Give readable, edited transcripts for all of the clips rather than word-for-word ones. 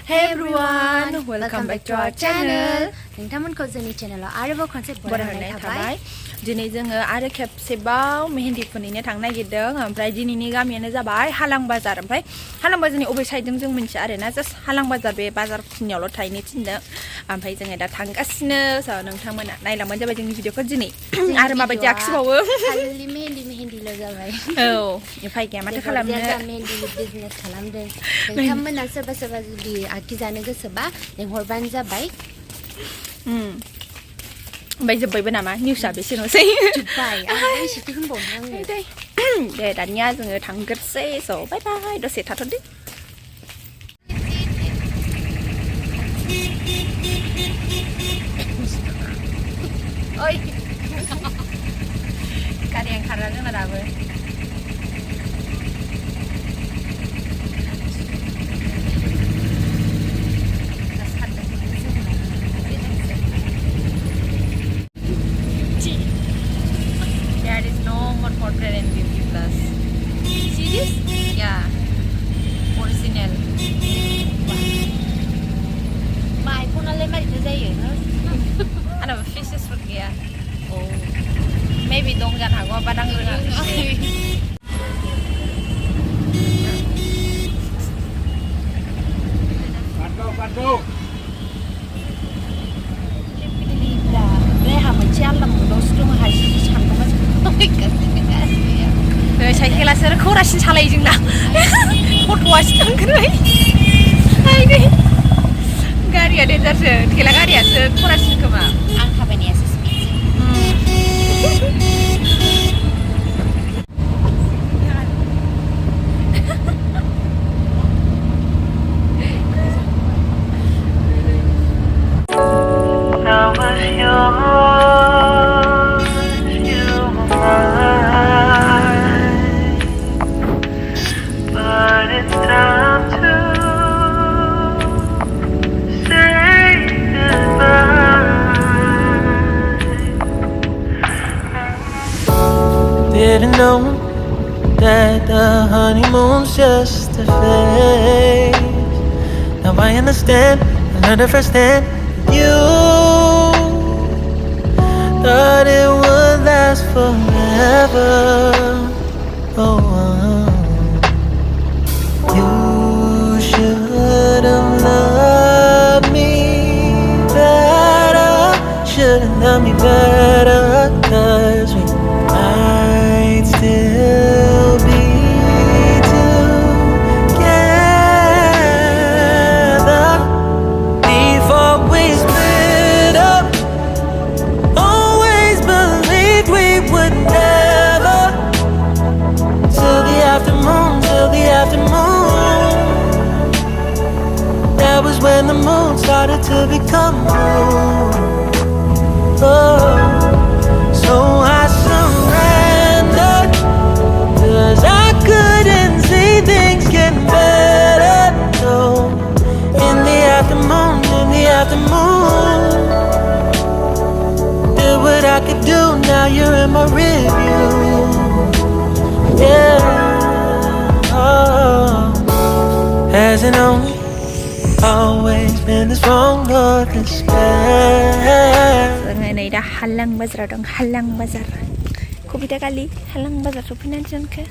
Hey everyone, welcome back to our channel. नोंथांमोनखौ जोंनि चेनेलाव आरोबाव खनसे बरायनाय थाबाय। दिनै जोङो आरो खेबसेबाव मेहेन्दी फुनहैनो थांनो नागिरदों। ओमफ्राय दिनैनि गामियानो जाबाय हालां बाजार। ओमफ्राय हालां बाजारनि अबे साइडजों जों मिन्थिया आरोना, जास्ट हालां बाजार बे बाजार खिनियावल' थाहैनो थिनदों। ओमफ्राय जोङो दा थांगासिनो। नोंथांमोना नायलांबानो जाबाय जोंनि भिडिअखौ दिनै आरो माबायदि आखिबावो। खालि मेहेन्दिल' जाबाय। औ, उफाय गैया माथो खालामनो। मेहेन्दिनि बिजनेस खालामदों। नोंथांमोना सोरबा जुदि आखिजानो गोसोबा लेंहरबानो जाबाय। ओमफ्राय जोब्बायबो नामा निउसआ बेसेनोसै? जोब्बाय। आं एसेथो होनबावनो आङो। दे दानिया जोङो थांग्रोसै। स' बाय बाय, दसे थाथ'दो। ओइ गारिया ओंखारा जोंना दाबो। There is no more portrait and beauty plus. See this? Yeah, original. आइफनालाय मारैथो जायो? आंनाबो फिचेसफोर गैया। मेबि दं जानो हागौ, बाट आं रोङाखै। रेहा मोनसे आलदा मुगावसो दङ हारसिं सानदोंमोन। साइकेलासो खरासिन सालायो जोंना। फट'आसो थांग्रोबाय। गारिया देन्जारसो, थेला गारियासो खरासिन खोमा। आं थाबायनायासो स्पिडसो। Didn't know that the honeymoon's just a phase. Now I understand, I learned it firsthand. You thought it would last forever. Oh, you should have loved me better. Should have loved me better, 'cause we might still be together before we split up. Always believed we would never, till the afternoon, till the afternoon. That was when the moon started to become blue. Oh, so I surrendered, 'cause I couldn't see things getting better. No, in the afternoon, did what I could do, now you're in my review. Yeah, oh, hasn't always been this wrong or this bad. जोङो नै दा हालां बाजाराव दं। हालां बाजार कबिता कालि हालां बाजार सफैनानै जोंखो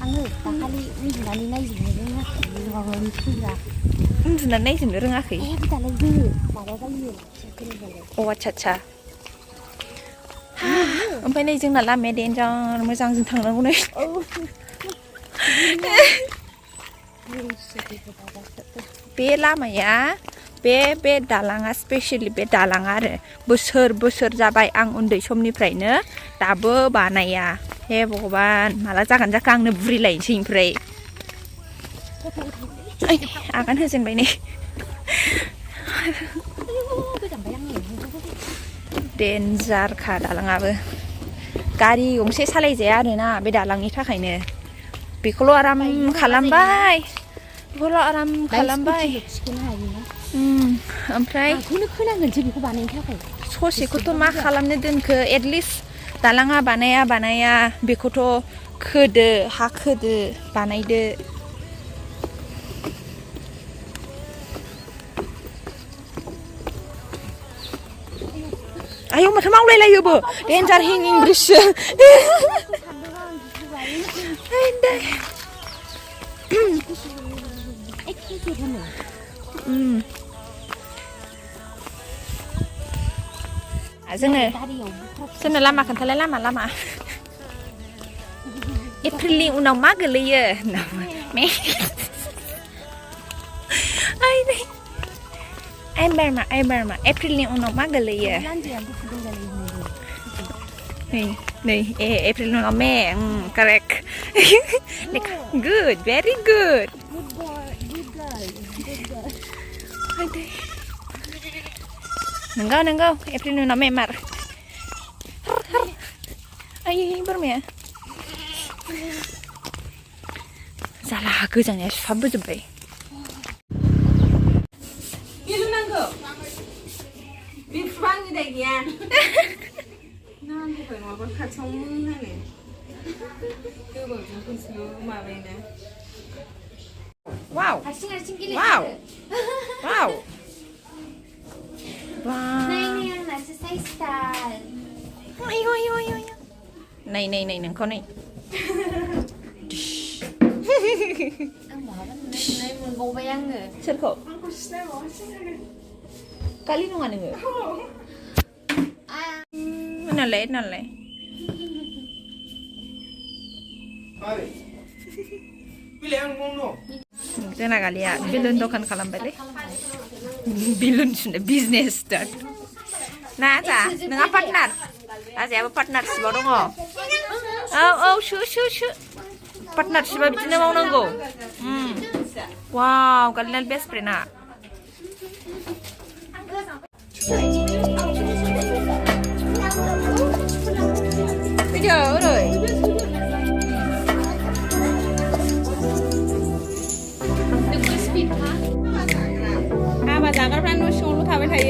आङो दाखालि उन्दुनानै नायजोबनो रोङाखै। उन्दुनानै नायजोबनो रोङाखै। दालाय जोङो माबा जायो अ आच्छा। ओमफ्राय नै जोंना लामाया देन्जार मोजां, जों थांनांगौ नै। बे लामाया बे दालाङा स्पेसियेलि बे दालाङा आरो बोसोर जाबाय आं उन्दै समनिफ्रायनो दाबो बानाया। हे भगबान, माला जागोन जाखो आंनो बुरिलायनोसै ओमफ्राय। आगान होजेनबाय नै। देन्जारखा दालाङाबो, गारि गंसे सालायजाया आरोना बे दालांनि थाखायनो। बेखौल' आराम खालामबाय। ओमफ्राय ससेखौथ' मा खालामनो दोनखो? एटलिस्ट दालाङा बानाया बेखौथ' खोदो, हा खोदो, बानायदो। Ayo mata mau lele yobo. Danger hing English. Anda. जोंनो लामा खोन्थालाय लामा एप्रिलनि उनाव मा गोलैयो एबारमा एप्रिलनि उनाव मा गोलैयो नै एप्रिलनि उनाव May correct good very good नंगौ एप्रिलनि उनाव मे मार आयै बोरमाया जाला गोजांनाया सुहाबबोजोब्बाय नांगौ बिफांनि दाय गैया नांगौ नङाबा खाथियाव मोनानो गोबावजों खनसेल' माबायोना वाव हारसिं वाव वाव Nay nasi saya style. Ayo. Này nengkau nih. Ang bawa nay mau bayang nge. Serko. Kali nungan nge. Nalai. Jangan kali ya. Bilun dokan kalam balik. Bilun sudah business start. Nah, nengah partner. Siapa partner sih baru ngo? Oh, shu. Partner sih baru bicara mau nunggu. Wow, kalian best friend ah. Video, rồi. Bà già các bạn nuôi xuống lúc thảo với thầy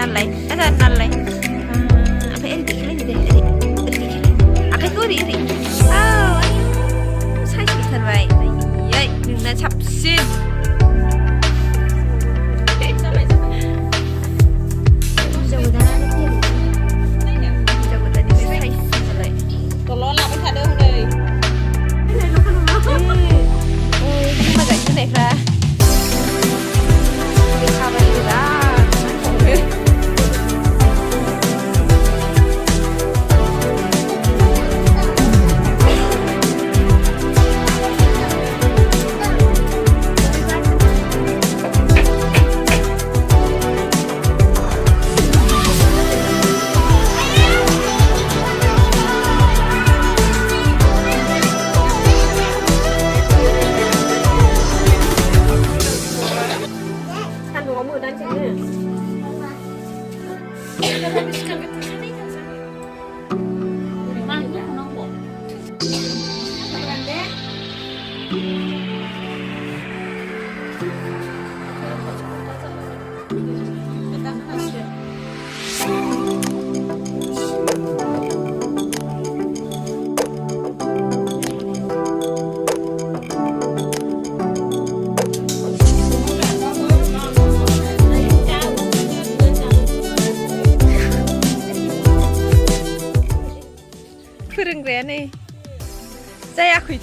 nalai. Apa edik deh. Aku iri. Oh, saya terbaik. Yai, nuna capsin. Tolong lah, kita ada udah. Ini mah gak jelek lah. Bisa balik lah.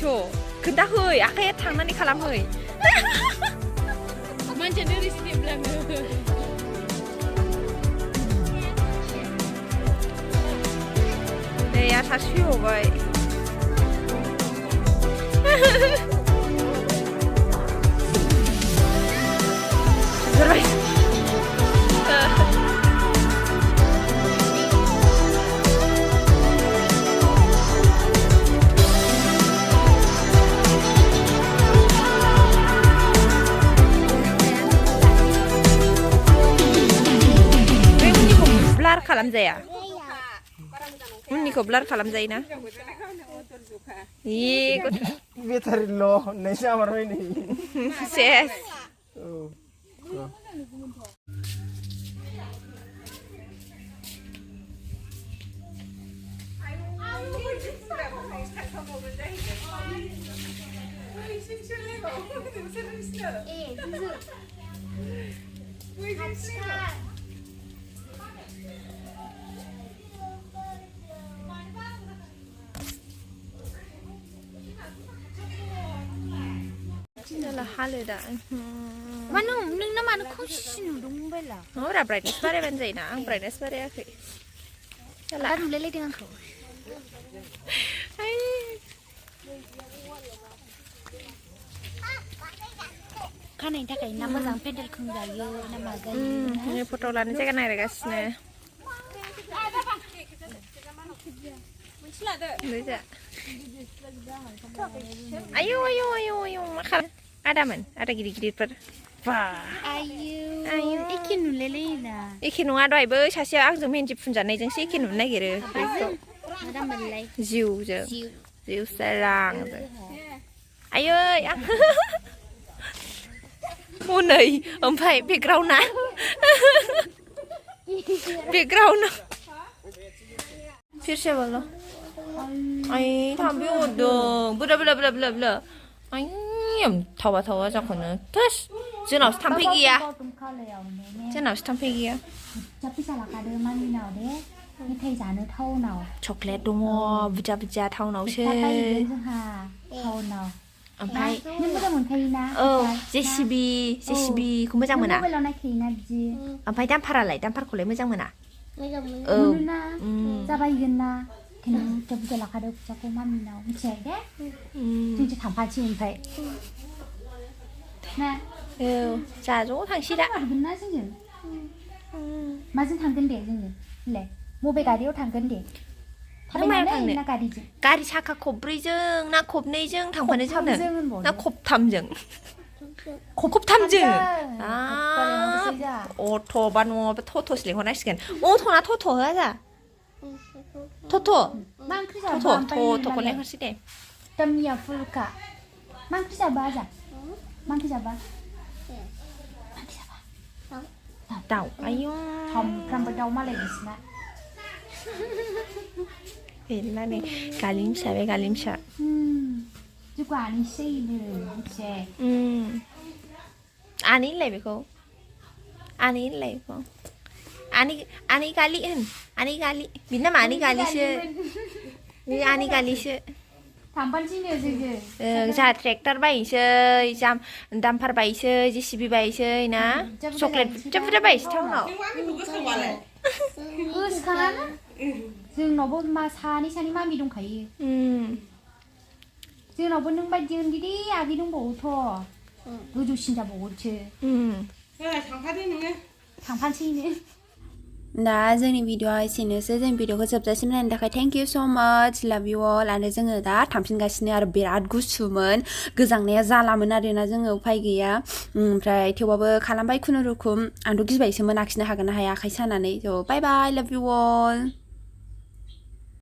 थ' खोन्थाहै आखाइया थांनानै खालामहै मानसियानो receive लाङो नै आसा सुहोबाय blur खालामजाया उननिखौ blur खालामजायोना बेटारि ल' नैसो आमारबाय नै सेस Tinggal halu dah. Mana nang mana khusus nudung bela. Oh, dah brightness bare ban zaina, ang brightness bare aku. Lah nulele dengan kau. Kan ini tak kayak nama zang pedal kunggayo, nama gayo. Ini foto lain saya kan ada kasnya. Bisa. Ayo, makan. Ada man, ada gini-gini per. Wah. Ayo. Ikin nulele ina. Ikin nunggu ada ibu, saya angzum henci punjana jeng si ikin nunggu gitu. Ada melai. Ziu serang. Ayo, ya. Oh nei, ompai background na. Background na. फिर से बोलो I थांबी होदों बुला I हम थावा जाखोनो थस जोंनावसो थांफै गैया जोंनावसो थांफै गैया मेथाइ जानो टाउनाव चकलेट दङ बुरजा टाउनावसो ओमफ्राय नों मोजां मोनखायोना औ जेसिबिखौ मोजां मोना मबाइलाव नायखायोना बिदि ओमफ्राय दामफारखौलाय मोजां मोना मोनोना जाबायगोन ना बुरजा बुरजा लाखादो फैसाखौ मामिनाव मिथिबाय दे जोंसो थांफानोसै ओमफ्राय ना औ जोंहा ज' थांसै दा थांगोन ना जोङो माजों थांगोन दे जोङो होनलाय बबे गारियाव थांगोन दे थाबायनानै ना गारिजों गारि साखा खबब्रैजों ना खबनैजों थांफानो जोंनो ना खबथामजों खबथामजों अट' बा नङाबा टट'सो लिंहरनांसिगोन अट'ना टट' होआ जा टट' मा ओंख्रि जाबा टट'खौ लिंहरसै दे तमिया फुलका मा ओंख्रि जाबा जा मा ओंख्रि जाबा दाउ आयौ सामफ्रामबो दाउ मालाय बिसिना गैला नै गालिम फिसा बे गालिम फिसा जोंखौ आनैसो होनो मिथिबाय आनै होनलाय बेखौ आनै गालि होन आनै गालि बिनि नामा आनै गालिसो बे आनै गालिसो थांफानोसैनो जोङो जोंहा ट्रेक्टर बायनोसै दामफार बायनोसै जेसिबि बायनोसै ना चकलेट बुरजा बायनोसै टाउनाव गोसोखाङाना जोंनावबो सानै मामि दंखायो जोंनावबो नों बायदि उन्दै आगै दंबावोथ' गोजौसिन जाबावोसो थांफादो नोङो थांफानोसैनो दा जोंनि भिडिअ'आ एसेनोसै जों भिडिअ'खौ जोबजासिम नायनो थाखाय थेंक इउ स' माच लाभ इउ अल आरो जोङो दा थांफिनगासिनो आरो बिराद गुसुमोन गोजांनाया जालामोन आरोना जोङो उफाय गैया ओमफ्राय थेवबाबो खालामबाय खुनुरुखुम आंथ' गिबायसोमोन आखिनो हागोन ना हाया आखाइ सानानै स' बाय बाय लाभ इउ अल